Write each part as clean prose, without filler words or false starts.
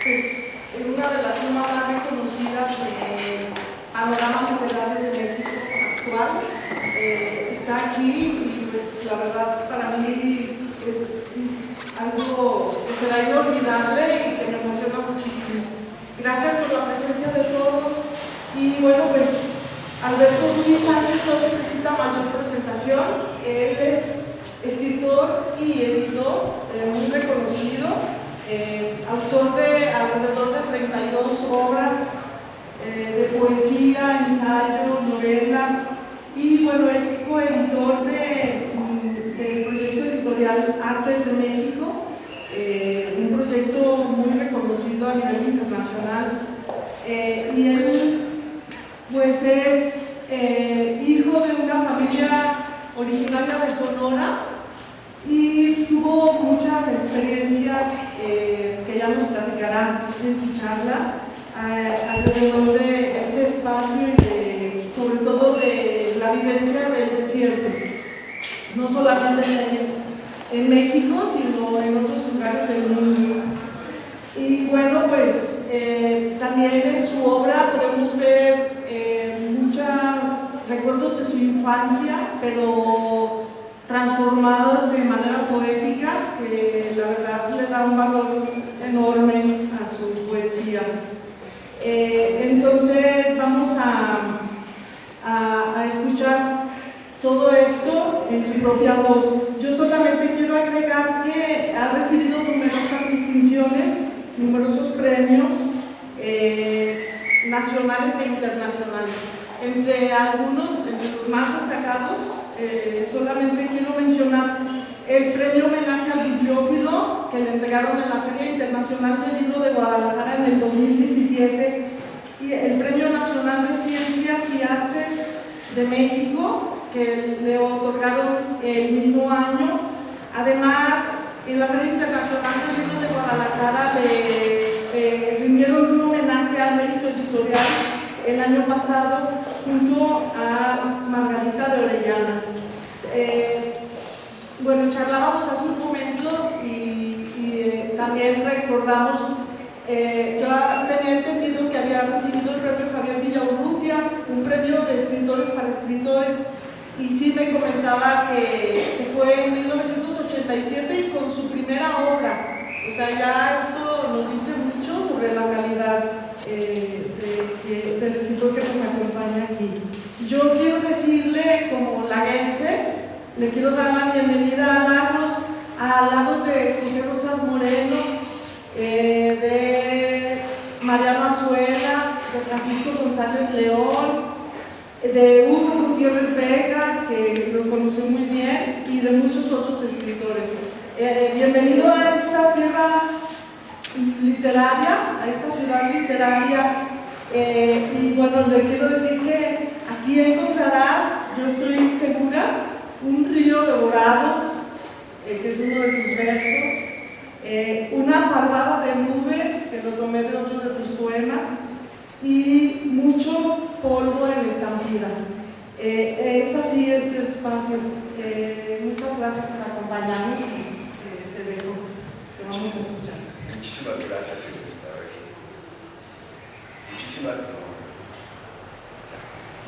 Pues una de las plumas más reconocidas del panorama literario de México actual está aquí y pues la verdad para mí es algo que será inolvidable y que me emociona muchísimo. Gracias por la presencia de todos y bueno, pues Alberto Ruiz Sánchez no necesita mayor presentación. Él es escritor y editor muy reconocido, autor de alrededor de 32 obras de poesía, ensayo, novela, y bueno, es coeditor del proyecto editorial Artes de México, un proyecto muy reconocido a nivel internacional, y él pues es hijo de una familia originaria de Sonora y tuvo muchas experiencias que ya nos platicará en su charla alrededor de este espacio y sobre todo de la vivencia del desierto, no solamente en México, sino en otros lugares del mundo. Y bueno, pues también en su obra podemos ver muchos recuerdos de su infancia, pero transformados de manera poética, que la verdad le da un valor enorme a su poesía. Entonces vamos a escuchar todo esto en su propia voz. Yo solamente quiero agregar que ha recibido numerosas distinciones, numerosos premios nacionales e internacionales. Entre algunos, entre los más destacados, solamente quiero mencionar el premio homenaje al bibliófilo que le entregaron en la Feria Internacional del Libro de Guadalajara en el 2017 y el premio nacional de Ciencias y Artes de México que le otorgaron el mismo año. Además, en la Feria Internacional del Libro de Guadalajara le rindieron un homenaje al mérito editorial el año pasado junto a Margarita de Orellana. Bueno, charlábamos hace un momento y también recordamos, yo tenía entendido que había recibido el premio Javier Villaurrutia, un premio de escritores para escritores, y sí me comentaba que fue en 1987 y con su primera obra. O sea, ya esto nos dice mucho sobre la calidad del escritor que nos acompaña aquí. Yo quiero decirle, como laguense, le quiero dar la bienvenida a Lagos de José Rosas Moreno, de Mariano Azuela, de Francisco González León, de Hugo Gutiérrez Vega, que lo conoció muy bien, y de muchos otros escritores. Bienvenido a esta tierra literaria, a esta ciudad literaria, y bueno, le quiero decir que aquí encontrarás, yo estoy segura, un río devorado, que es uno de tus versos, una parvada de nubes, que lo tomé de otro de tus poemas, y mucho polvo en estampida. Es así este espacio. Muchas gracias por acompañarnos y te dejo, te vamos a escuchar. Muchísimas gracias, Celeste.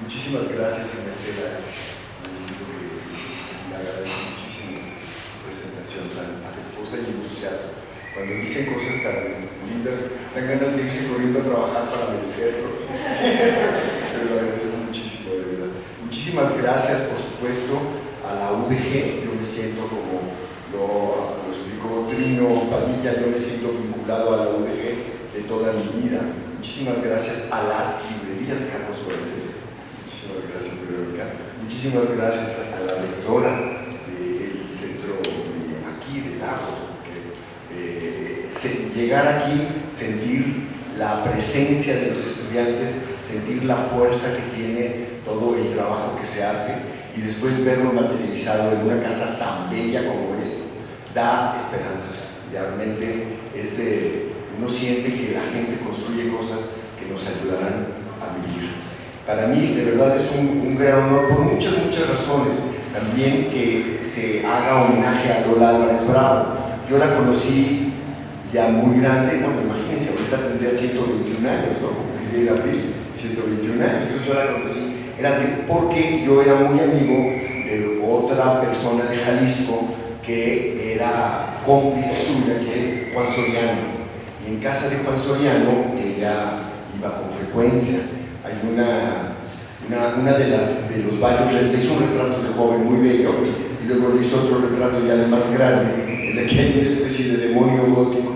Muchísimas gracias, Celeste. Le agradezco muchísimo tu presentación tan afectuosa y entusiasta. Cuando dicen cosas tan lindas, dan ganas de irse corriendo a trabajar para merecerlo. Pero lo agradezco muchísimo, de verdad. Muchísimas gracias, por supuesto, a la UDG. Yo me siento, como lo explicó Trino Padilla, yo me siento vinculado a la UDG de toda mi vida. Muchísimas gracias a las librerías Carlos Fuentes. Muchísimas gracias, Verónica. Muchísimas gracias a la rectora del centro de aquí, de Lagos. Llegar aquí, sentir la presencia de los estudiantes, sentir la fuerza que tiene todo el trabajo que se hace y después verlo materializado en una casa tan bella como esto, da esperanzas. Realmente uno siente que la gente construye cosas que nos ayudarán a vivir. Para mí, de verdad, es un gran honor por muchas razones. También que se haga homenaje a Lola Álvarez Bravo. Yo la conocí ya muy grande, bueno, imagínense, ahorita tendría 121 años, ¿no? Cumpliré en abril, 121 años. Entonces yo la conocí grande porque yo era muy amigo de otra persona de Jalisco que era cómplice suya, que es Juan Soriano. Y en casa de Juan Soriano ella iba con frecuencia. Hay una de los varios, le hizo un retrato de joven muy bello y luego le hizo otro retrato ya de más grande, en el que hay una especie de demonio gótico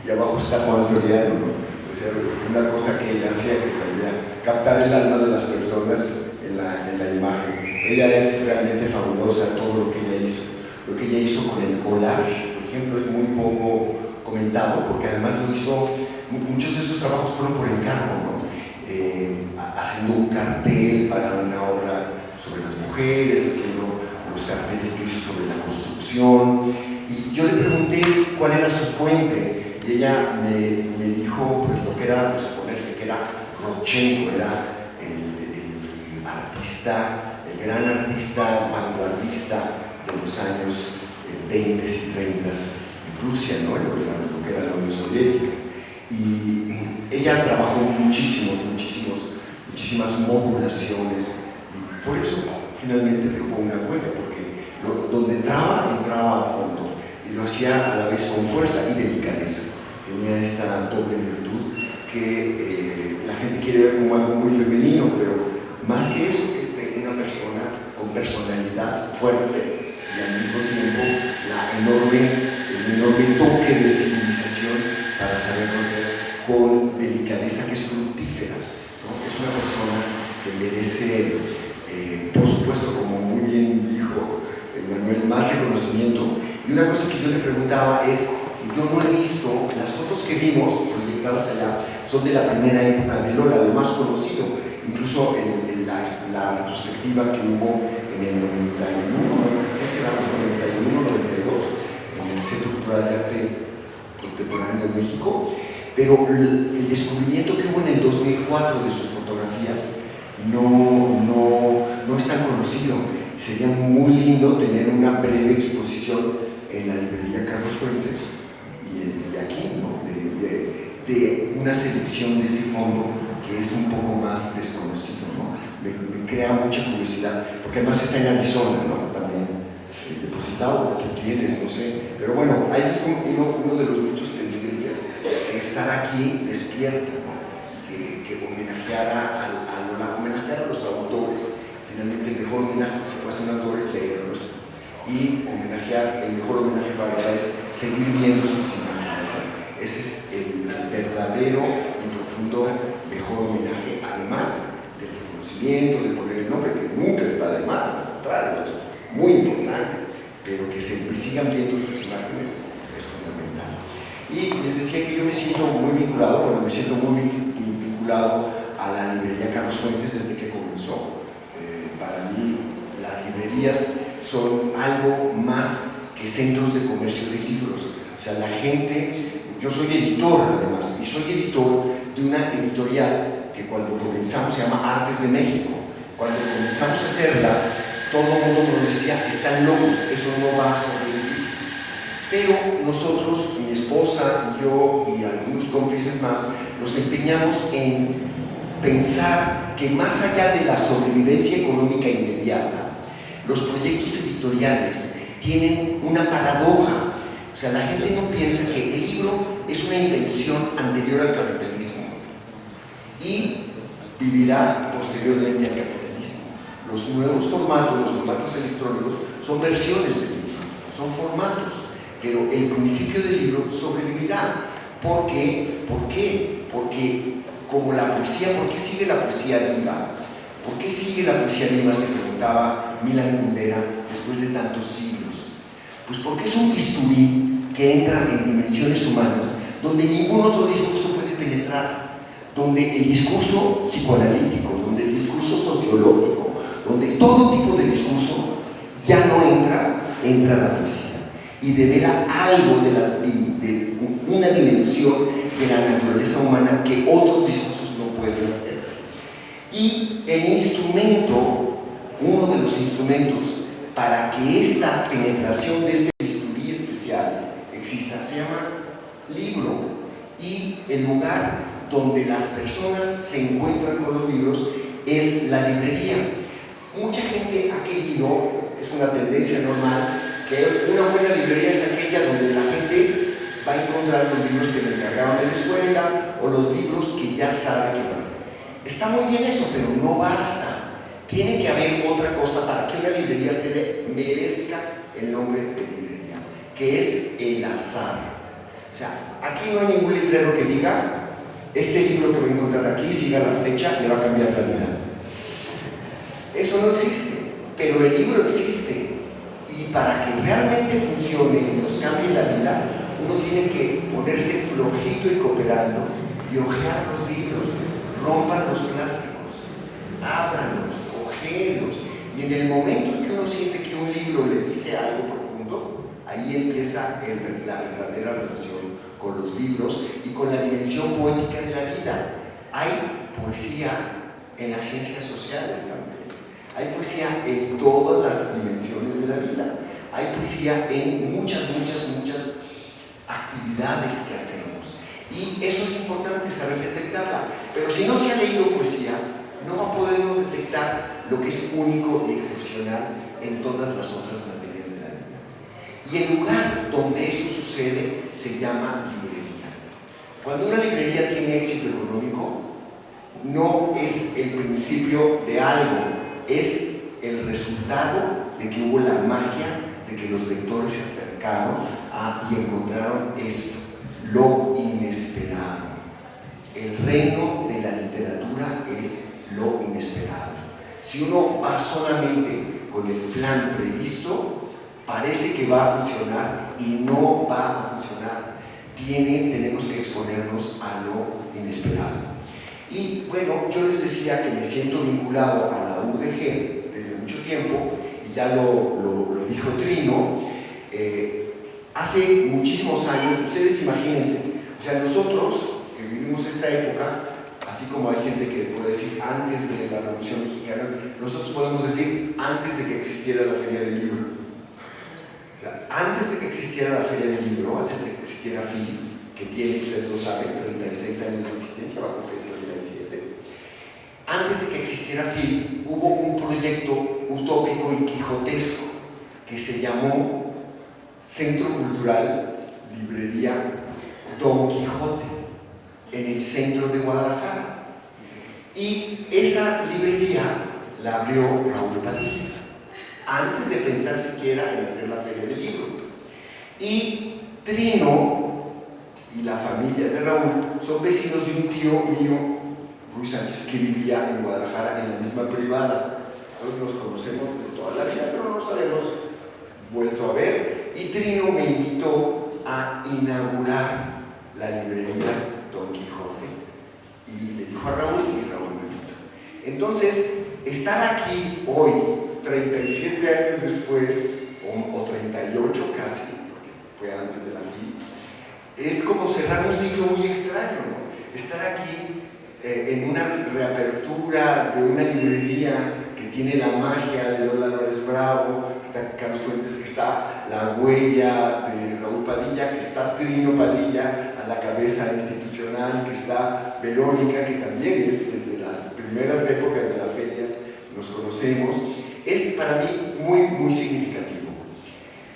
y abajo está Juan Soriano, ¿no? O sea, una cosa que ella hacía, que sabía captar el alma de las personas en la imagen. Ella es realmente fabulosa, todo lo que ella hizo. Lo que ella hizo con el collage, por ejemplo, es muy poco comentado, porque además lo hizo, muchos de esos trabajos fueron por encargo, ¿no? Haciendo un cartel para una obra sobre las mujeres, haciendo los carteles que hizo sobre la construcción, y yo le pregunté cuál era su fuente, y ella me dijo pues lo que era, pues, suponerse que era Rodchenko, era el artista, el gran artista vanguardista de los años 20 y 30 en Rusia, ¿no? Lo que era la Unión Soviética. Y ella trabajó muchísimas modulaciones, y por eso finalmente dejó una huella, porque donde entraba a fondo, y lo hacía a la vez con fuerza y delicadeza. Tenía esta doble virtud que la gente quiere ver como algo muy femenino, pero más que eso, es una persona con personalidad fuerte y al mismo tiempo el enorme toque de civilización para saberlo hacer con delicadeza que es fructífera, ¿no? Es una persona que merece, por supuesto, como muy bien dijo Manuel, más reconocimiento. Y una cosa que yo le preguntaba es, yo no he visto, las fotos que vimos proyectadas allá son de la primera época de Lola, lo más conocido, incluso en la retrospectiva que hubo en el 91, creo que era el 91, 92, en el Centro Cultural de Arte Contemporáneo de México, pero el descubrimiento que hubo en el 2004 de sus fotografías no es tan conocido. Sería muy lindo tener una breve exposición en la librería Carlos Fuentes y aquí, ¿no? de una selección de ese fondo que es un poco más desconocido, ¿no? Me crea mucha curiosidad, porque además está en Arizona, ¿no? También depositado, tú tienes, no sé, pero bueno, ahí es uno de los muchos pendientes, estar aquí despierta, ¿no? que homenajeara homenajear a los autores. Finalmente el mejor homenaje que se puede hacer a un autor es leerlos, y el mejor homenaje para ahora es seguir viendo sus imágenes, ¿no? Ese es el verdadero y profundo mejor homenaje, además del reconocimiento, de poner el nombre, que nunca está de más, al contrario, es muy importante, pero que se sigan viendo sus imágenes es fundamental. Y les decía que yo me siento muy vinculado a la librería Carlos Fuentes desde que comenzó. Para mí las librerías son algo más que centros de comercio de libros. O sea, la gente, yo soy editor además, y soy editor de una editorial que cuando comenzamos se llama Artes de México. Cuando comenzamos a hacerla, todo el mundo nos decía, están locos, eso no va a sobrevivir. Pero nosotros, mi esposa y yo y algunos cómplices más, nos empeñamos en pensar que más allá de la sobrevivencia económica inmediata, los proyectos editoriales tienen una paradoja. O sea, la gente no piensa que el libro es una invención anterior al capitalismo y vivirá posteriormente al capitalismo. Los nuevos formatos, los formatos electrónicos, son versiones del libro, son formatos, pero el principio del libro sobrevivirá. ¿Por qué? Porque como la poesía, ¿por qué sigue la poesía viva? ¿Por qué sigue la poesía viva?, se preguntaba Milan Kundera después de tantos siglos. Pues porque es un bisturí que entra en dimensiones humanas donde ningún otro discurso puede penetrar, donde el discurso psicoanalítico, donde el discurso sociológico, donde todo tipo de discurso ya no entra la poesía y devela algo de una dimensión de la naturaleza humana que otros discursos no pueden hacer. Y el instrumento, uno de los instrumentos para que esta penetración de este bisturí especial exista, se llama libro y el lugar donde las personas se encuentran con los libros es la librería. Mucha gente ha querido, es una tendencia normal, que una buena librería es aquella donde la gente va a encontrar los libros que le encargaron en la escuela o los libros que ya sabe que van. Está muy bien eso, pero no basta. Tiene que haber otra cosa para que una librería se le merezca el nombre de librería, que es el azar. O sea, aquí no hay ningún letrero que diga: este libro que voy a encontrar aquí, siga la flecha, le va a cambiar la vida. Eso no existe, pero el libro existe, y para que realmente funcione y nos cambie la vida, uno tiene que ponerse flojito y cooperando y hojear los libros, rompan los plásticos, ábranlos, ojéenlos, y en el momento en que uno siente que un libro le dice algo profundo, ahí empieza la verdadera relación con los libros y con la dimensión poética de la vida. Hay poesía en las ciencias sociales también. Hay poesía en todas las dimensiones de la vida. Hay poesía en muchas actividades que hacemos. Y eso es importante, saber detectarla. Pero si no se ha leído poesía, no va a poder uno detectar lo que es único y excepcional en todas las otras materias de la vida. Y el lugar donde eso sucede se llama librería. Cuando una librería tiene éxito económico, no es el principio de algo, es el resultado de que hubo la magia de que los lectores se acercaron y encontraron esto, lo inesperado. El reino de la literatura es lo inesperado. Si uno va solamente con el plan previsto, parece que va a funcionar y no va a funcionar. Tenemos que exponernos a lo inesperado. Y bueno, yo les decía que me siento vinculado a la UDG desde mucho tiempo, y ya lo dijo Trino, hace muchísimos años. Ustedes imagínense, o sea, nosotros que vivimos esta época, así como hay gente que puede decir antes de la Revolución Mexicana, nosotros podemos decir antes de que existiera la Feria del Libro. O sea, antes de que existiera la Feria del Libro, antes de que existiera FIL, que tiene, ustedes lo saben, 36 años de existencia, va a cumplir 37. Antes de que existiera FIL, hubo un proyecto utópico y quijotesco que se llamó Centro Cultural Librería Don Quijote, en el centro de Guadalajara. Y esa librería la abrió Raúl Padilla, antes de pensar siquiera en hacer la Feria del Libro. Y Trino y la familia de Raúl son vecinos de un tío mío, Ruiz Sánchez, que vivía en Guadalajara en la misma privada. Entonces nos conocemos de toda la vida, pero nos habíamos vuelto a ver. Y Trino me invitó a inaugurar la librería Don Quijote, y le dijo a Raúl, y Raúl me invitó. Entonces, estar aquí hoy, 37 años después, o 38 casi, porque fue antes de la FIL, es como cerrar un ciclo muy extraño, ¿no? Estar aquí en una reapertura de una librería que tiene la magia de Lola Álvarez Bravo, que está Carlos Fuentes, que está la huella de Raúl Padilla, que está Trino Padilla a la cabeza institucional, que está Verónica, que también es desde las primeras épocas de la feria, nos conocemos. Es para mí muy significativo.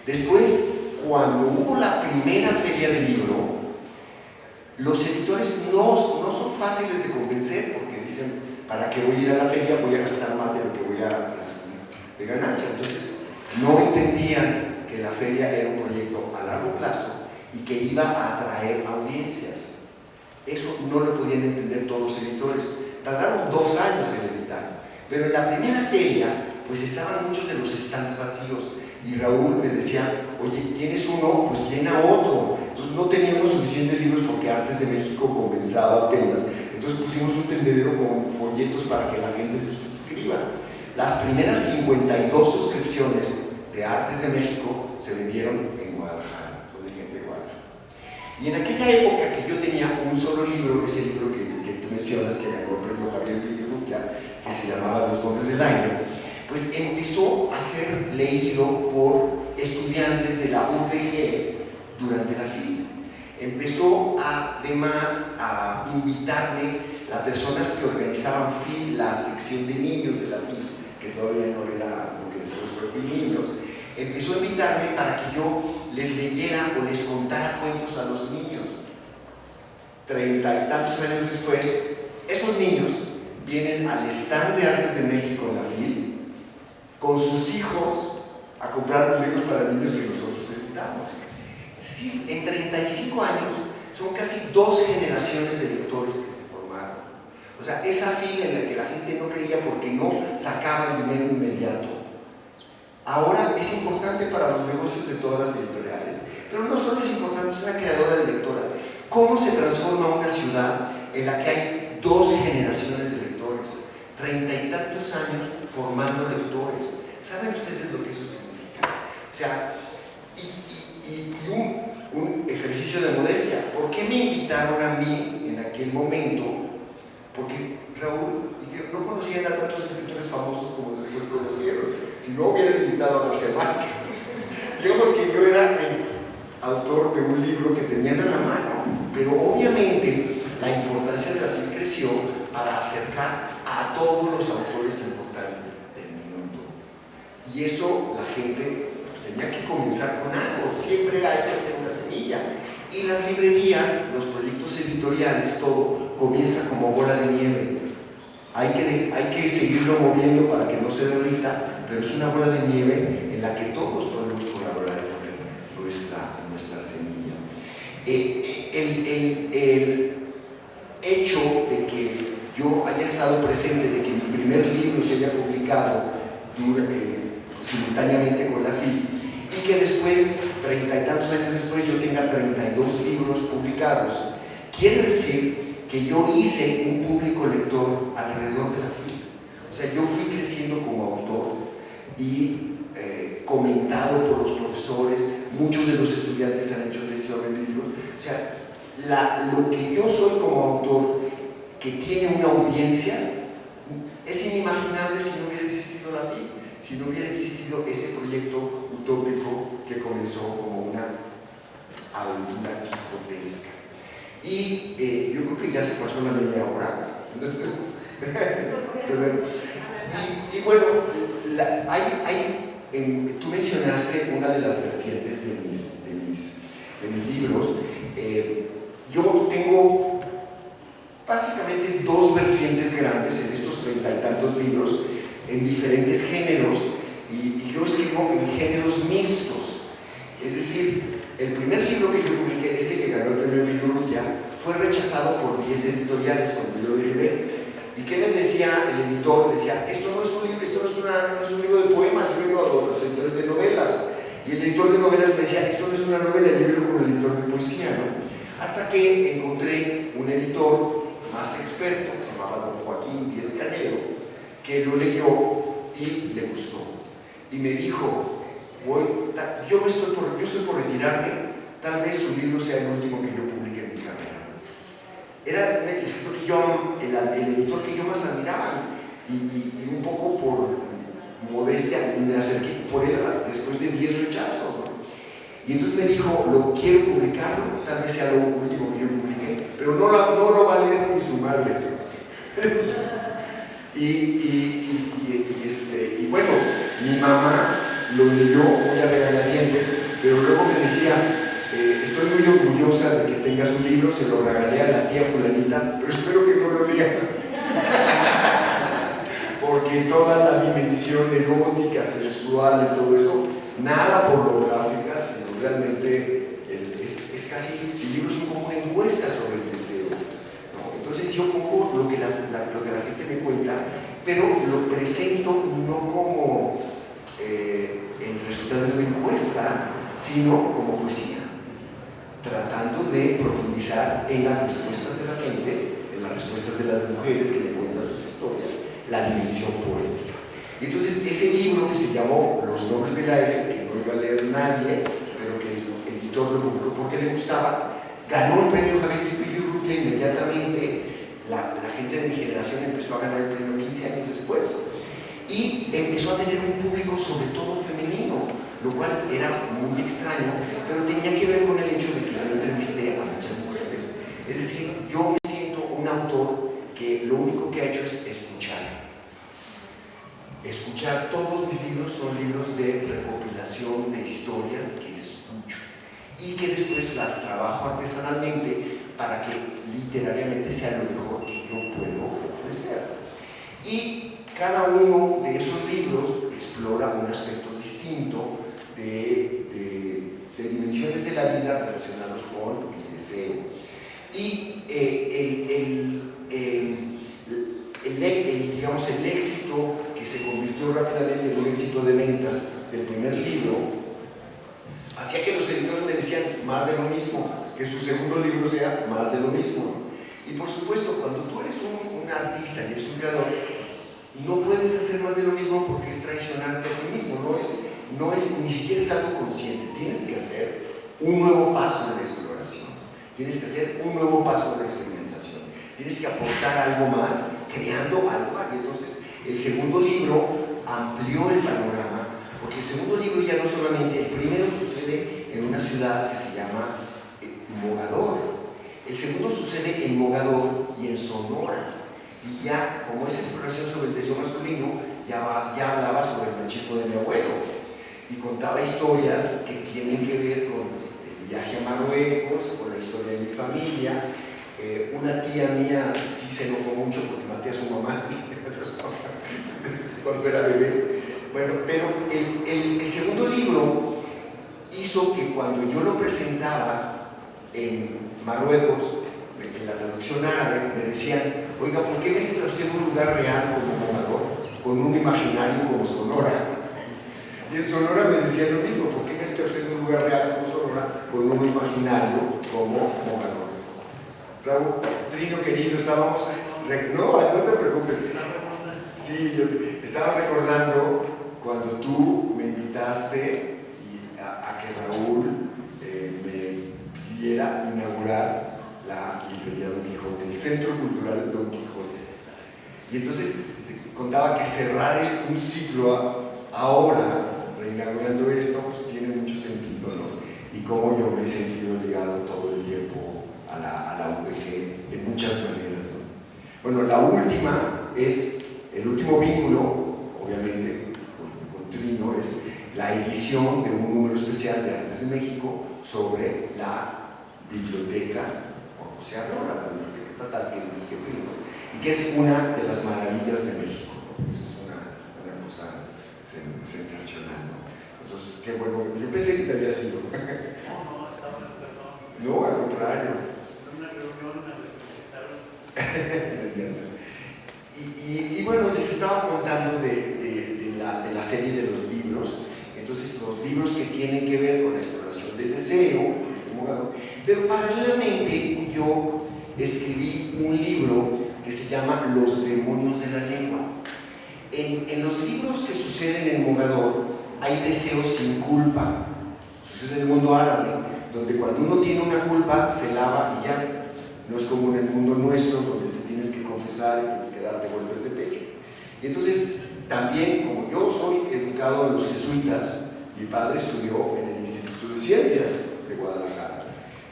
Después, cuando hubo la primera feria del libro, los editores no son fáciles de convencer, porque dicen: ¿para qué voy a ir a la feria? Voy a gastar más de lo que voy a recibir de ganancia. Entonces no entendían que la feria era un proyecto a largo plazo y que iba a atraer audiencias. Eso no lo podían entender todos los editores. Tardaron 2 años en editar, pero en la primera feria pues estaban muchos de los stands vacíos, y Raúl me decía: oye, ¿tienes uno? Pues llena otro. Entonces no teníamos suficientes libros porque Artes de México comenzaba apenas. Entonces pusimos un tendedero con folletos para que la gente se suscriba. Las primeras 52 suscripciones de Artes de México se vendieron en Guadalajara, son de gente de Guadalajara. Y en aquella época que yo tenía un solo libro, ese libro que tú mencionas, que ganó el premio Javier Villagrulla, que se llamaba Los Nombres del Aire, pues empezó a ser leído por estudiantes de la UDG durante la FIL. empezó además a invitarme las personas que organizaban FIL, la sección de niños de la FIL, que todavía no era lo que después fue FIL Niños, empezó a invitarme para que yo les leyera o les contara cuentos a los niños. 30 y tantos años después, esos niños vienen al stand de Artes de México en la FIL con sus hijos a comprar los libros para niños que nosotros editamos. Es decir, en 35 años son casi 2 generaciones de lectores que se formaron. O sea, esa FIL en la que la gente no creía porque no sacaba el dinero inmediato, ahora es importante para los negocios de todas las editoriales, pero no solo es importante, es una creadora de lectoras. ¿Cómo se transforma una ciudad en la que hay 2 generaciones de lectores? 30 y tantos años formando lectores. ¿Saben ustedes lo que eso significa? O sea, un ejercicio de modestia. ¿Por qué me invitaron a mí en aquel momento? Porque Raúl no conocían a tantos escritores famosos como después conocieron. Si no hubieran invitado a García Márquez. Digamos que yo era el autor de un libro que tenían a la mano, pero obviamente la importancia de la FIL creció para acercar a todos los autores importantes del mundo. Y eso la gente pues, tenía que comenzar con algo, siempre hay que hacer una semilla. Y las librerías, los proyectos editoriales, todo comienza como bola de nieve. Hay que seguirlo moviendo para que no se derrita, pero es una bola de nieve en la que todos podemos colaborar y poner nuestra semilla. El hecho de que yo haya estado presente, de que mi primer libro se haya publicado simultáneamente con la FIL, y que después, 30 y tantos años después, yo tenga 32 libros publicados, quiere decir que yo hice un público lector alrededor de la FIL. O sea, yo fui creciendo como autor y comentado por los profesores, muchos de los estudiantes han hecho tesis sobre mis libros. O sea, lo que yo soy como autor, que tiene una audiencia, es inimaginable si no hubiera existido la FIL, si no hubiera existido ese proyecto utópico que comenzó como una aventura quijotesca. Y yo creo que ya se pasó una media hora. Y bueno, tú mencionaste una de las vertientes de mis libros. Yo tengo básicamente 2 vertientes grandes en estos 30 y tantos libros, en diferentes géneros, y yo escribo en géneros mixtos. Es decir, el primer libro que yo publiqué, que ganó el premio Villaurrutia, fue rechazado por 10 editoriales cuando yo lo llevé. ¿Y qué me decía el editor? Decía, esto no es un libro de poemas, yo vengo a los editores de novelas. Y el editor de novelas me decía, esto no es una novela, llévelo con el editor de poesía, ¿no? Hasta que encontré un editor más experto, que se llamaba don Joaquín Díez Canero, que lo leyó y le gustó. Y me dijo, yo estoy por retirarme, tal vez su libro sea el último que yo publique en mi carrera. Era el escritor el editor que yo más admiraba, y un poco por modestia me acerqué por él después de 10 rechazos, ¿no? Y entonces me dijo, lo quiero publicarlo, tal vez sea lo último que yo publique, pero no lo va a leer ni su madre. Y bueno, mi mamá lo leyó muy a regañadientes, pero luego me decía, estoy muy orgullosa de que tenga su libro, se lo regalé a la tía fulanita, pero espero que no lo lea. Porque toda la dimensión erótica, sexual y todo eso, nada pornográfica, sino realmente es casi, el libro es como una encuesta sobre el deseo, ¿no? Entonces yo pongo lo que la gente me cuenta, pero lo presento no como el resultado de una encuesta, sino como poesía, tratando de profundizar en las respuestas de la gente, en las respuestas de las mujeres que me cuentan sus historias, la dimensión poética. Y entonces ese libro que se llamó Los Nombres del Aire, que no iba a leer nadie, pero que el editor lo publicó porque le gustaba, ganó el premio Javier Villaurrutia inmediatamente. La gente de mi generación empezó a ganar el premio 15 años después y empezó a tener un público sobre todo femenino. lo cual era muy extraño, pero tenía que ver con el hecho de que yo entrevisté a muchas mujeres. Es decir, yo me siento un autor que lo único que ha hecho es escuchar. Escuchar. Todos mis libros son libros de recopilación de historias que escucho y que después las trabajo artesanalmente para que literariamente sea lo mejor que yo puedo ofrecer. Y cada uno de esos libros explora un aspecto distinto de dimensiones de la vida relacionados con el deseo. Y digamos, el éxito que se convirtió rápidamente en un éxito de ventas del primer libro hacía que los editores me decían más de lo mismo, que su segundo libro sea más de lo mismo. Y por supuesto, cuando tú eres un artista y eres un creador, no puedes hacer más de lo mismo porque es traicionarte a ti mismo, ni siquiera es algo consciente. Tienes que hacer un nuevo paso en la exploración, tienes que hacer un nuevo paso en la experimentación, tienes que aportar algo más, creando algo. Y entonces el segundo libro amplió el panorama, porque el segundo libro ya no solamente, el primero sucede en una ciudad que se llama Mogador, el segundo sucede en Mogador y en Sonora. Y ya, como es exploración sobre el deseo masculino, ya hablaba sobre el machismo de mi abuelo y contaba historias que tienen que ver con el viaje a Marruecos, con la historia de mi familia. Una tía mía sí se enojó mucho porque maté a su mamá cuando era bebé. Bueno, pero el segundo libro hizo que cuando yo lo presentaba en Marruecos, en la traducción árabe, me decían: oiga, ¿por qué mezcla usted un lugar real como Mogador con un imaginario como Sonora? Y en Sonora me decían lo mismo: ¿por qué mezcla usted un lugar real como Sonora con un imaginario como Mogador? Raúl, Trino querido, estábamos... No te preocupes. Sí, yo sé. Estaba recordando cuando tú me invitaste a que Raúl me pidiera inaugurar la librería Don Quijote, el Centro Cultural Don Quijote. Y entonces contaba que cerrar un ciclo ahora, reinaugurando esto, pues tiene mucho sentido, ¿no? Y cómo yo me he sentido ligado todo el tiempo a la UDG de muchas maneras, ¿no? Bueno, la última es, el último vínculo, obviamente, con Trino, es la edición de un número especial de Artes de México sobre la biblioteca José Arreola, la biblioteca estatal que dirige Trino, y que es una de las maravillas de México, ¿no? Eso es una cosa sensacional, ¿no? Entonces, qué bueno, yo pensé que te había sido. No, estaba en el perdón. No, al contrario. En una reunión me felicitaron. Y bueno, les estaba contando de la serie de los libros. Entonces, los libros que tienen que ver con la exploración del deseo, pero paralelamente yo escribí un libro que se llama Los demonios de la lengua. En los libros que suceden en Mogador hay deseos sin culpa. Sucede en el mundo árabe, donde cuando uno tiene una culpa se lava y ya. No es como en el mundo nuestro, donde te tienes que confesar y tienes que darte golpes de pecho. Y entonces, también, como yo soy educado en los jesuitas, mi padre estudió en el Instituto de Ciencias de Guadalajara,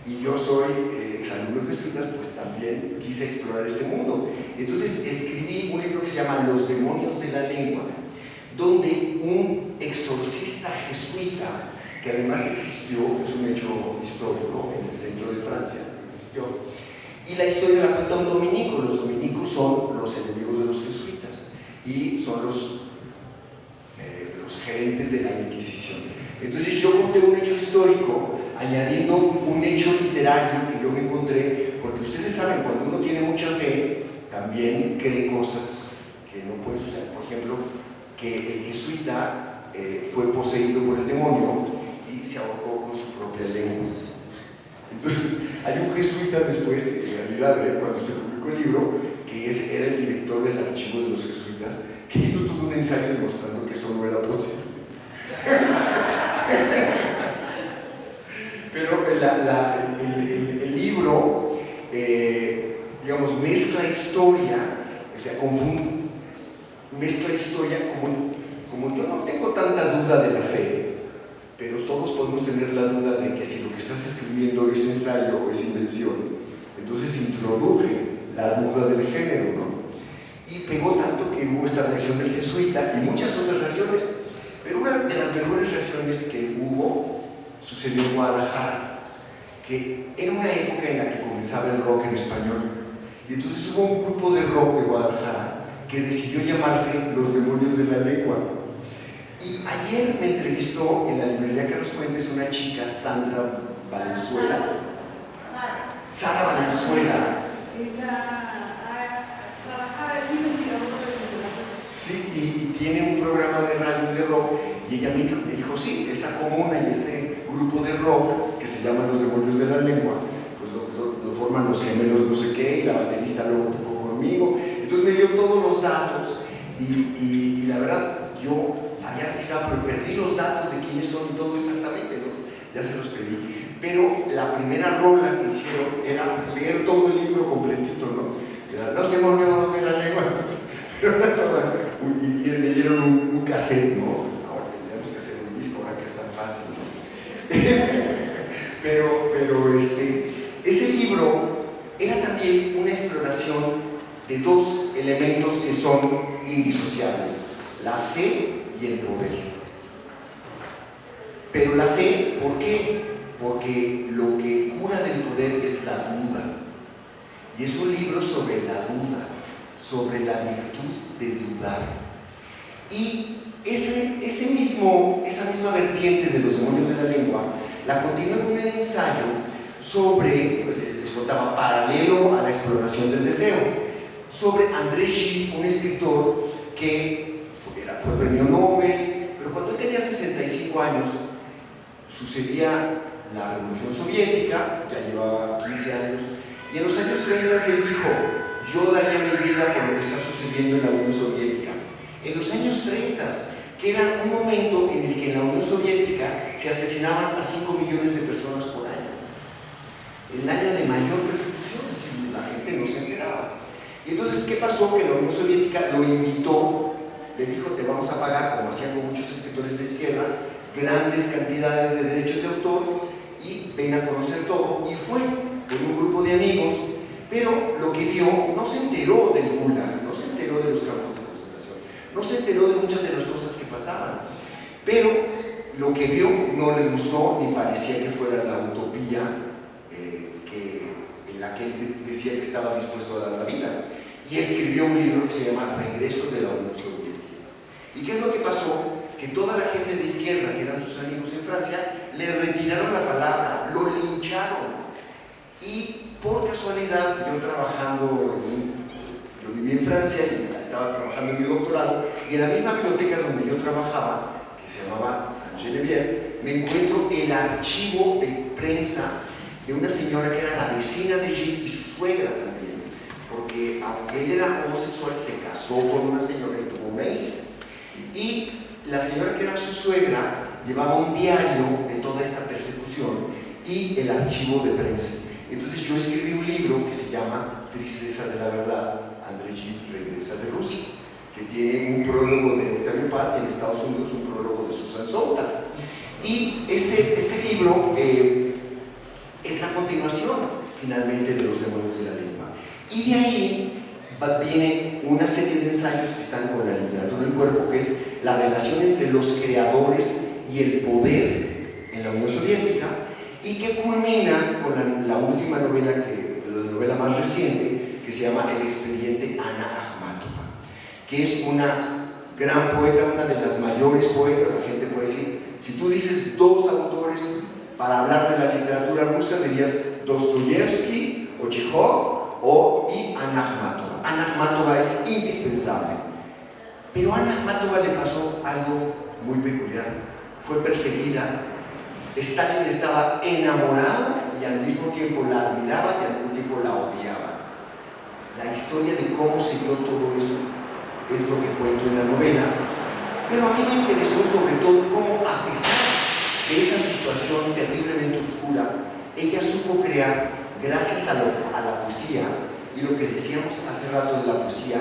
y yo soy exalumno de jesuitas, pues también quise explorar ese mundo. Entonces escribí un libro que se llama Los demonios de la lengua, donde un exorcista jesuita, que además existió, es un hecho histórico, en el centro de Francia, existió, y la historia la cuenta un dominico. Los dominicos son los enemigos de los jesuitas y son los gerentes de la Inquisición. Entonces yo conté un hecho histórico añadiendo un hecho literario que yo me encontré, porque ustedes saben, cuando uno tiene mucha fe también cree cosas que no pueden suceder. Por ejemplo, que el jesuita fue poseído por el demonio y se ahorcó con su propia lengua. Entonces, hay un jesuita después, en realidad, cuando se publicó el libro, que era el director del archivo de los jesuitas, que hizo todo un ensayo demostrando que eso no era posible. Pero el libro, digamos, mezcla historia, o sea, mezcla historia, como yo no tengo tanta duda de la fe, lo que estás escribiendo es ensayo o es invención, entonces introduje la duda del género, ¿no? Y pegó tanto que hubo esta reacción del jesuita y muchas otras reacciones. Pero una de las mejores reacciones que hubo sucedió en Guadalajara, que era una época en la que comenzaba el rock en español. Y entonces hubo un grupo de rock de Guadalajara que decidió llamarse Los Demonios de la Lengua. Y ayer me entrevistó en la librería Carlos Fuentes una chica, Sandra Valenzuela. Sara Valenzuela. Ella trabaja, es investigadora de literatura. Sí, y tiene un programa de radio de rock. Y ella me dijo, sí, esa comuna y ese grupo de rock que se llama Los Demonios de la Lengua, pues lo forman los gemelos no sé qué, y la baterista luego tocó conmigo. Entonces me dio todos los datos y la verdad, yo había revisado, pero perdí los datos de quiénes son y todo exactamente, ¿no? Ya se los pedí. Pero la primera rola que hicieron era leer todo el libro completito, ¿no? Era Los Demonios de la Lengua. Pero era toda, y le dieron un cassette, ¿no? Ahora tendríamos que hacer un disco, ahora que es tan fácil, ¿no? pero ese libro era también una exploración de dos elementos que son indisociables: la fe y el poder. Pero la fe, ¿por qué? Porque lo que cura del poder es la duda. Y es un libro sobre la duda, sobre la virtud de dudar. Y esa misma vertiente de Los Demonios de la Lengua la continué con un ensayo sobre, les contaba, paralelo a la exploración del deseo, sobre André Gide, un escritor que fue premio Nobel, pero cuando él tenía 65 años sucedía la Revolución Soviética, ya llevaba 15 años, y en los años 30 él dijo: yo daría mi vida por lo que está sucediendo en la Unión Soviética. En los años 30, que era un momento en el que en la Unión Soviética se asesinaban a 5 millones de personas por año. El año de mayor persecución, la gente no se enteraba. Y entonces, ¿qué pasó? Que la Unión Soviética lo invitó, le dijo: te vamos a pagar, como hacían con muchos escritores de izquierda, grandes cantidades de derechos de autor y ven a conocer todo. Y fue con un grupo de amigos, pero lo que vio, no se enteró del Gulag, no se enteró de los campos de concentración, no se enteró de muchas de las cosas que pasaban, pero lo que vio no le gustó ni parecía que fuera la utopía en la que él decía que estaba dispuesto a dar la vida, y escribió un libro que se llama Regreso de la Unión Soviética. ¿Y qué es lo que pasó? Que toda la gente de izquierda, que eran sus amigos en Francia, le retiraron la palabra, lo lincharon. Y por casualidad, yo viví en Francia y estaba trabajando en mi doctorado, y en la misma biblioteca donde yo trabajaba, que se llamaba Saint-Geneviève, me encuentro el archivo de prensa de una señora que era la vecina de Gide y su suegra también, porque aunque él era homosexual, se casó con una señora y tuvo una hija. Y la señora que era su suegra llevaba un diario de toda esta persecución y el archivo de prensa. Entonces yo escribí un libro que se llama Tristeza de la Verdad, André Gide regresa de Rusia, que tiene un prólogo de Octavio Paz y en Estados Unidos un prólogo de Susan Sontag. Y este libro es la continuación finalmente de Los Demonios de la Lengua. Y de ahí viene una serie de ensayos que están con la literatura del cuerpo, que es la relación entre los creadores y el poder en la Unión Soviética, y que culmina con la última novela, la novela más reciente, que se llama El expediente Anna Akhmatova, que es una gran poeta, una de las mayores poetas. La gente puede decir, si tú dices dos autores para hablar de la literatura rusa, dirías Dostoyevsky o Chekhov y Anna Akhmatova. Anna Akhmatova es indispensable. Pero a Anna Akhmatova le pasó algo muy peculiar. Fue perseguida. Stalin estaba enamorado y al mismo tiempo la admiraba y al mismo tiempo la odiaba. La historia de cómo se dio todo eso es lo que cuento en la novela, pero a mí me interesó sobre todo cómo, a pesar de esa situación terriblemente oscura, ella supo crear, gracias a la poesía, y lo que decíamos hace rato de la poesía,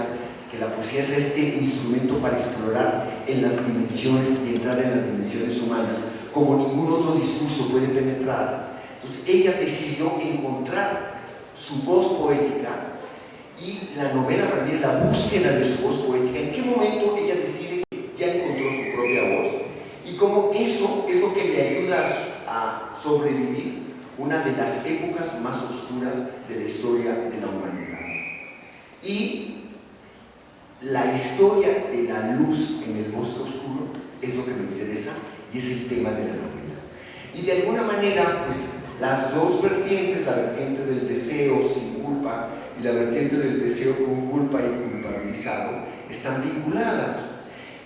que la poesía es este instrumento para explorar en las dimensiones y entrar en las dimensiones humanas como ningún otro discurso puede penetrar. Entonces ella decidió encontrar su voz poética y la novela para mí es la búsqueda de su voz poética. ¿En qué momento ella decide que ya encontró su propia voz? Y cómo eso es lo que le ayuda a sobrevivir una de las épocas más oscuras de la historia de la humanidad. Y la historia de la luz en el bosque oscuro es lo que me interesa y es el tema de la novela. Y de alguna manera, pues, las dos vertientes, la vertiente del deseo sin culpa y la vertiente del deseo con culpa y culpabilizado, están vinculadas.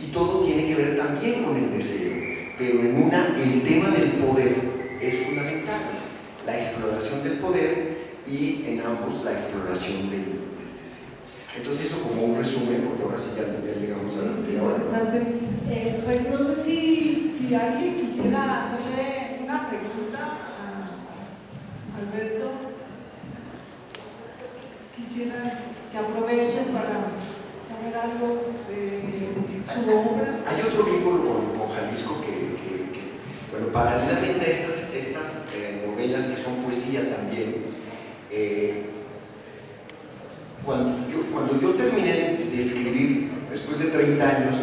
Y todo tiene que ver también con el deseo, pero el tema del poder es fundamental. La exploración del poder y en ambos la exploración del deseo. Entonces eso como un resumen, porque ahora sí ya llegamos a la media hora. Interesante. Pues no sé si alguien quisiera hacerle una pregunta a Alberto. Quisiera que aprovechen para saber algo de su obra. Hay otro vínculo con Jalisco que bueno, paralelamente a estas novelas que son poesía también, cuando yo terminé de escribir, después de 30 años,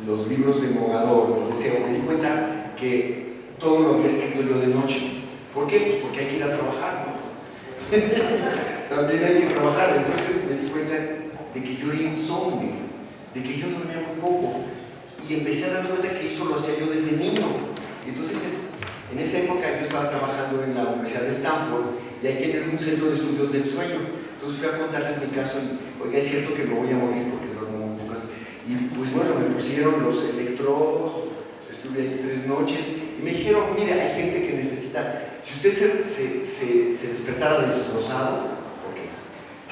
los libros de Mogador, del deseo, me di cuenta que todo lo había escrito yo de noche. ¿Por qué? Pues porque hay que ir a trabajar, ¿no? También hay que trabajar. Entonces me di cuenta de que yo era insomnio, de que yo dormía muy poco. Y empecé a darme cuenta que eso lo hacía yo desde niño. Entonces, en esa época yo estaba trabajando en la Universidad de Stanford y ahí tienen un centro de estudios del sueño. Entonces fui a contarles mi caso y, oiga, es cierto que me voy a morir porque duermo muy pocas. Y pues bueno, me pusieron los electrodos, estuve ahí 3 noches y me dijeron, mire, hay gente que necesita, si usted se despertara destrozado, ok.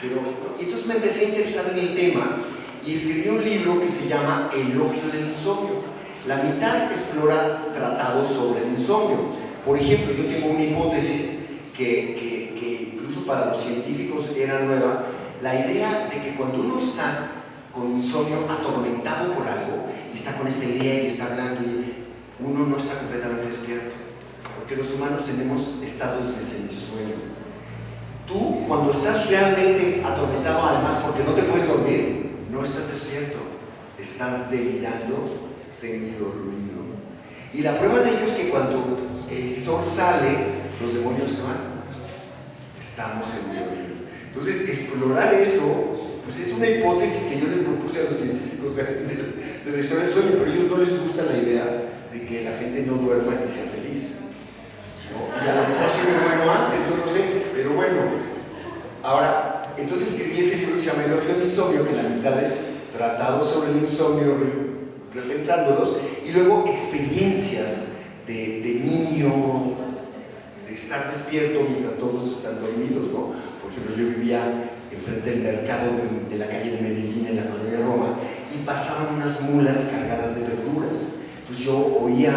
Pero, y entonces me empecé a interesar en el tema y escribí un libro que se llama Elogio del insomnio. La mitad explora tratados sobre el insomnio. Por ejemplo, yo tengo una hipótesis que incluso para los científicos era nueva, la idea de que cuando uno está con insomnio atormentado por algo, y está con esta idea y está hablando, uno no está completamente despierto, porque los humanos tenemos estados de semisueño. Tú, cuando estás realmente atormentado, además porque no te puedes dormir, no estás despierto, estás delirando, semidormido. Y la prueba de ello es que cuando el sol sale, los demonios se van. Estamos semidormidos. Entonces, explorar eso, pues es una hipótesis que yo les propuse a los científicos de la historia del sueño, pero a ellos no les gusta la idea de que la gente no duerma y sea feliz, ¿no? Y a lo mejor sí me muero antes, yo no sé, pero bueno. Ahora, entonces escribí ese libro que se llama Elogio del insomnio, que la mitad es tratado sobre el insomnio, repensándolos, y luego experiencias de niño, de estar despierto mientras todos están dormidos, ¿no? Por ejemplo, yo vivía enfrente del mercado de la calle de Medellín, en la colonia Roma, y pasaban unas mulas cargadas de verduras. Entonces yo oía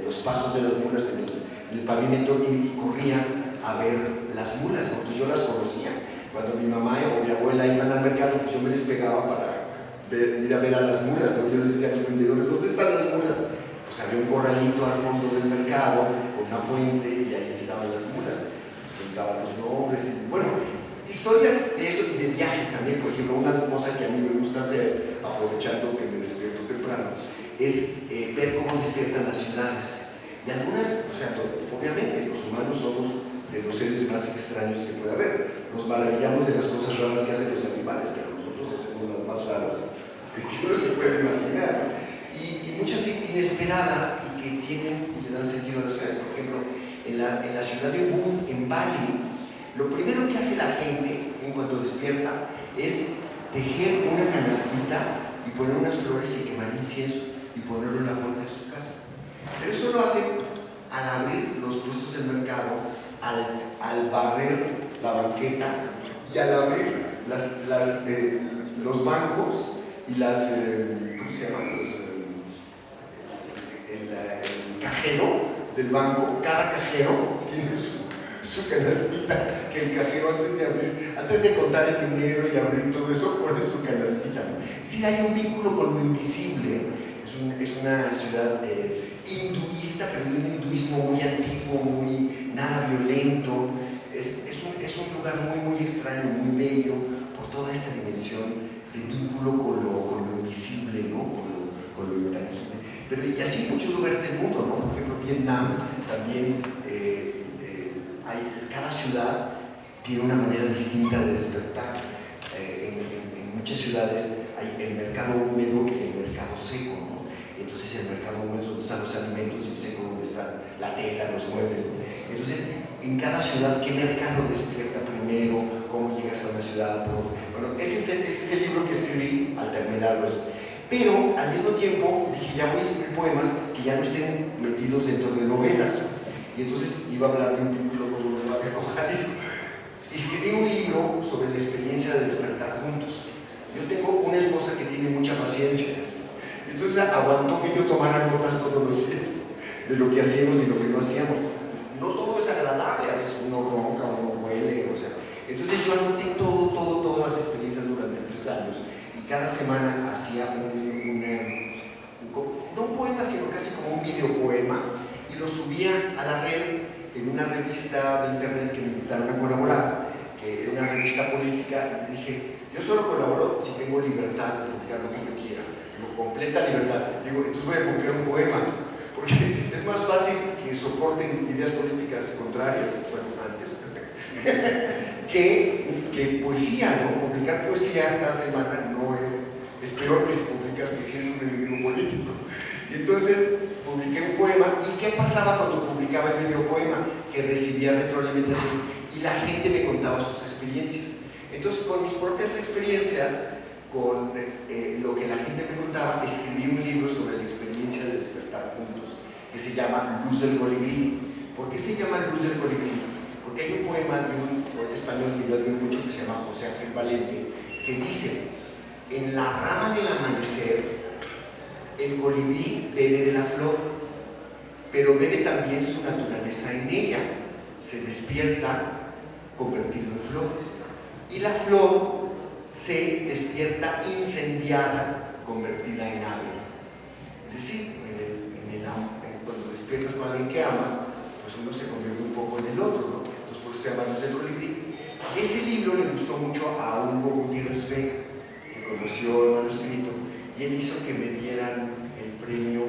los pasos de las mulas en el pavimento y corría a ver las mulas, ¿no? Entonces yo las conocía. Cuando mi mamá o mi abuela iban al mercado, pues yo me les pegaba para ir a ver a las mulas, ¿no? Yo les decía a los vendedores, ¿dónde están las mulas? Pues había un corralito al fondo del mercado con una fuente y ahí estaban las mulas. Les contaban los nombres y bueno, historias de eso y de viajes también. Por ejemplo, una cosa que a mí me gusta hacer, aprovechando que me despierto temprano, es ver cómo despiertan las ciudades. Y algunas, o sea, obviamente los humanos somos de los seres más extraños que puede haber. Nos maravillamos de las cosas raras que hacen los animales, pero nosotros hacemos las más raras que uno se puede imaginar. Y muchas inesperadas y que tienen y le dan sentido a la ciudad. Por ejemplo, en la ciudad de Ubud, en Bali, lo primero que hace la gente en cuanto despierta es tejer una canastita y poner unas flores y quemar incienso y ponerlo en la puerta de su casa. Pero eso lo hacen al abrir los puestos del mercado, al barrer la banqueta y al abrir los bancos y las, ¿cómo se llaman? El cajero del banco. Cada cajero tiene su canastita, que el cajero antes de contar el dinero y abrir todo eso, pone su canastita, ¿no? Es decir, hay un vínculo con lo invisible. Es una ciudad hinduista, pero de un hinduismo muy antiguo, muy nada violento. Es un lugar muy extraño, muy bello, por toda esta dimensión de vínculo con lo invisible, ¿no? con lo intangible. Pero y así en muchos lugares del mundo, ¿no? Por ejemplo, Vietnam también cada ciudad tiene una manera distinta de despertar. En muchas ciudades hay el mercado húmedo y el mercado seco, ¿no? Entonces el mercado húmedo es donde están los alimentos y el seco donde está la tela, los muebles, ¿no? Entonces, en cada ciudad, ¿qué mercado despierta primero? ¿Cómo llegas a una ciudad? Bueno, ese es el libro que escribí al terminarlos. Pero al mismo tiempo dije, ya voy a escribir poemas que ya no estén metidos dentro de novelas. Y entonces iba a hablar de un vínculo con Jalisco. Escribí un libro sobre la experiencia de despertar juntos. Yo tengo una esposa que tiene mucha paciencia. Entonces aguantó que yo tomara notas todos los días de lo que hacíamos y lo que no hacíamos. No todo es agradable, a veces uno ronca, uno huele, o sea. Entonces yo anoté todas las experiencias durante 3 años. Y cada semana hacía no un poema, sino casi como un videopoema, y lo subía a la red en una revista de internet que me invitaron a colaborar, que era una revista política, y dije, yo solo colaboro si tengo libertad de publicar lo que yo quiera. Digo, completa libertad. Digo, entonces voy a publicar un poema, porque es más fácil que soporten ideas políticas contrarias, bueno, antes, que poesía, ¿no? Publicar poesía cada semana no es peor que si publicas que si eres un enemigo político. Y entonces publiqué un poema, ¿y qué pasaba cuando publicaba el videopoema? Que recibía retroalimentación y la gente me contaba sus experiencias. Entonces, con mis propias experiencias, con lo que la gente me contaba, escribí un libro sobre la experiencia de despertar juntos, que se llama Luz del Colibrí. ¿Por qué se llama Luz del Colibrí? Porque hay un poema de un poeta español que yo admiro mucho, que se llama José Ángel Valente, que dice: en la rama del amanecer, el colibrí bebe de la flor, pero bebe también su naturaleza en ella, se despierta convertido en flor, y la flor se despierta incendiada, convertida en ave. Es decir, cuando despiertas con alguien que amas, pues uno se convierte un poco en el otro, ¿no? Entonces por eso se llama Luz del Colibrí. Y ese libro le gustó mucho a Hugo Gutiérrez Vega, que conoció el manuscrito, y él hizo que me dieran el premio,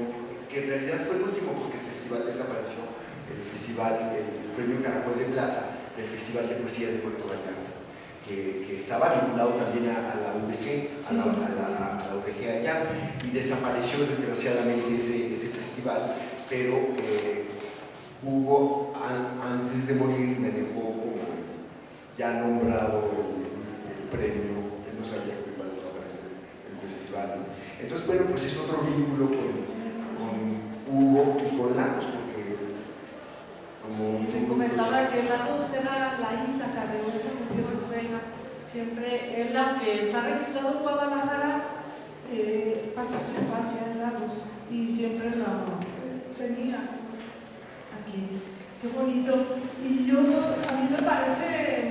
que en realidad fue el último porque el festival desapareció, el premio Caracol de Plata del Festival de Poesía de Puerto Vallarta, que estaba vinculado también a la UDG, sí, a la UDG allá, y desapareció desgraciadamente ese festival, pero Hugo antes de morir me dejó como ya nombrado el premio, él no sabía que iba a desaparecer el festival. Entonces, bueno, pues es otro vínculo con Hugo y con Lagos, porque como te comentaba que Lagos era la Ítaca de Hugo Gutiérrez Vega. Siempre él, aunque está registrado en Guadalajara, pasó su infancia en Lagos y siempre lo tenía aquí. Qué bonito. Y a mí me parece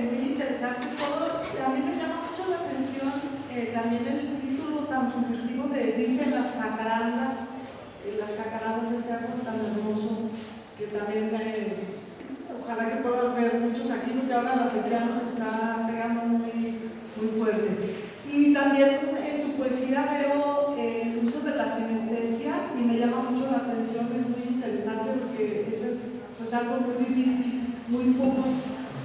muy interesante todo. A mí me llama mucho la atención también el título tan sugestivo de Dicen las jacarandas de ese árbol tan hermoso, que también ojalá que puedas ver muchos aquí, porque ahora la sequía nos está pegando muy fuerte. Y también en tu poesía veo el uso de la sinestesia y me llama mucho la atención, es muy interesante porque eso es pues algo muy difícil, muy pocos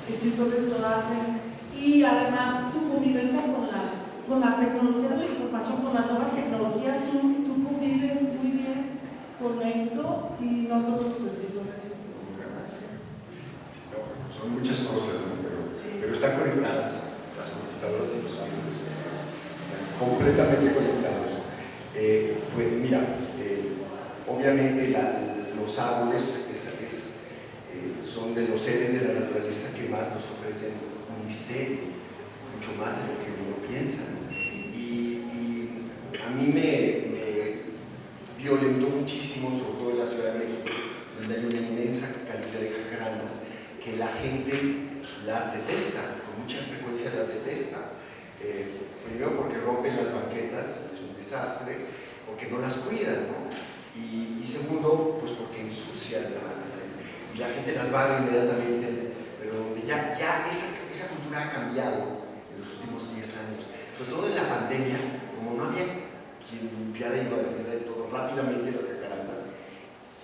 escritores lo hacen, y además tu convivencia con la tecnología de la información, con las nuevas tecnologías, tú convives muy bien con esto y no todos los escritores. No, son muchas cosas, ¿no? Pero están conectadas, las computadoras y los árboles están completamente conectados. Pues mira, obviamente los árboles son de los seres de la naturaleza que más nos ofrecen un misterio, mucho más de lo que uno piensa, ¿no? Y a mí me violentó muchísimo, sobre todo en la Ciudad de México, donde hay una inmensa cantidad de jacarandas, que la gente las detesta, con mucha frecuencia las detesta. Primero porque rompen las banquetas, es un desastre, porque no las cuidan, ¿no? y segundo, pues porque ensucia y la gente las barre inmediatamente, pero ya esa cultura ha cambiado en los últimos 10 años, sobre todo en la pandemia, como no había quien limpiara y barriera de todo rápidamente las jacarandas,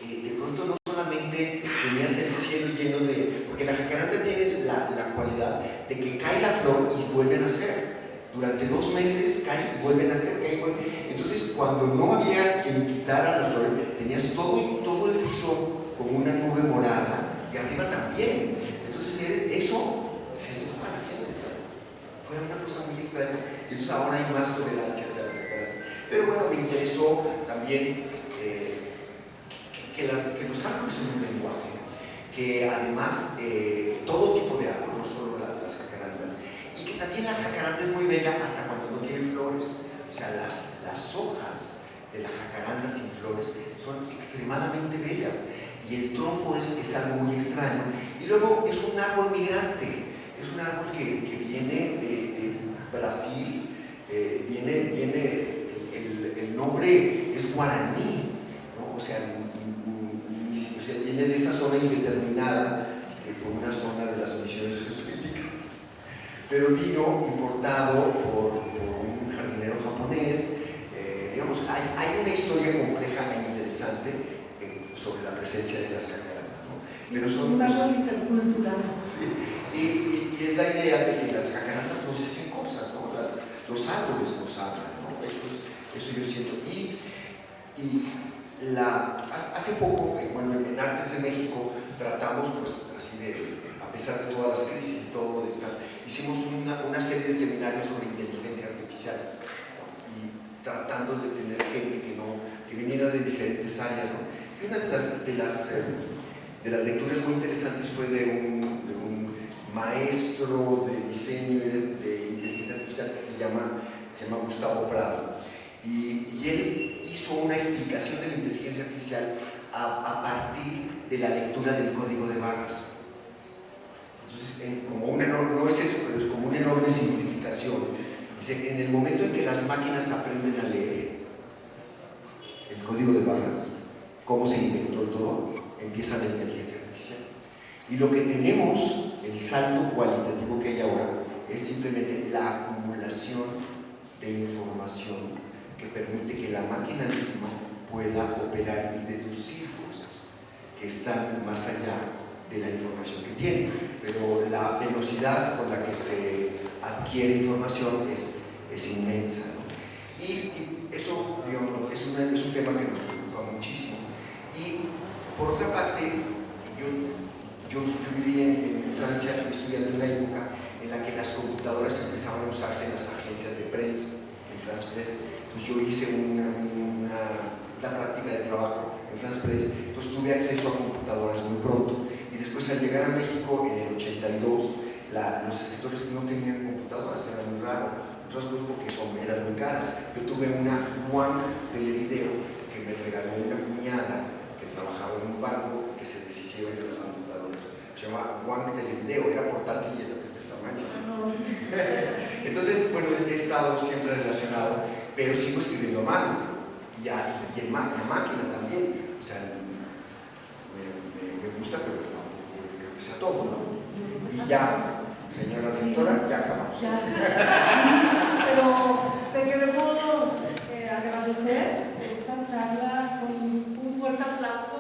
de pronto no solamente tenías el cielo lleno de... porque la jacaranda tiene la cualidad de que cae la flor y vuelve a nacer. Durante 2 meses cae y vuelven a nacer, cae y vuelven. Entonces, cuando no había quien quitara las flores, tenías todo el piso como una nube morada y arriba también. Entonces, eso sedujo a la gente, ¿sabes? Fue una cosa muy extraña. Y entonces ahora hay más tolerancia hacia las jacarandas. Pero bueno, me interesó también que los árboles son un lenguaje, que además todo tipo de árbol, no solo las jacarandas, y que también la jacaranda es muy bella hasta cuando no tiene flores. O sea, las hojas de la jacaranda sin flores son extremadamente bellas y el tronco es algo muy extraño. Y luego es un árbol migrante, es un árbol que viene de Brasil, el nombre es guaraní, ¿no? O sea, viene de esa zona indeterminada, que fue una zona de las misiones jesuíticas, pero vino importado por un jardinero japonés. Digamos, hay una historia compleja e interesante sobre la presencia de las jacarandas, ¿no? Sí, Pero son un árbol intercultural. Sí, y es la idea de que las jacarandas nos dicen cosas, ¿no? Los árboles nos hablan, ¿no? Eso yo siento. Hace poco, bueno, en Artes de México tratamos, pues, así a pesar de todas las crisis y todo, hicimos una serie de seminarios sobre inteligencia artificial, y tratando de tener gente que viniera de diferentes áreas, ¿no? Y una de las lecturas muy interesantes fue de un maestro de diseño y de inteligencia artificial que se llama Gustavo Prado. Y él hizo una explicación de la inteligencia artificial a partir de la lectura del código de barras. Entonces, no es eso, pero es como una enorme simplificación. Dice, en el momento en que las máquinas aprenden a leer el código de barras, cómo se inventó todo, empieza la inteligencia artificial. Y lo que tenemos, el salto cualitativo que hay ahora, es simplemente la acumulación de información que permite que la máquina misma pueda operar y deducir cosas que están más allá de la información que tiene. Pero la velocidad con la que se adquiere información es inmensa, ¿no? Y eso, digamos, es un tema que nos preocupa muchísimo. Y por otra parte, yo viví en Francia estudiando una época en la que las computadoras empezaban a usarse en las agencias de prensa, en France Press. Entonces yo hice la práctica de trabajo en France Press, entonces tuve acceso a computadoras muy pronto. Y después, al llegar a México en el 82, los escritores no tenían computadoras, era muy raro, otras cosas porque eran muy caras. Yo tuve una Wang Televideo que me regaló una cuñada que trabajaba en un banco y que se deshicieron de las computadoras. Se llama Wang Televideo, era portátil y era de este tamaño. ¿Sí? Entonces, bueno, he estado siempre relacionado, pero sigo escribiendo a mano y a máquina también. O sea, me gusta, pero no creo que sea todo, ¿no? Y ya, señora rectora, ya acabamos. Sí, pero te queremos agradecer esta charla con un fuerte aplauso.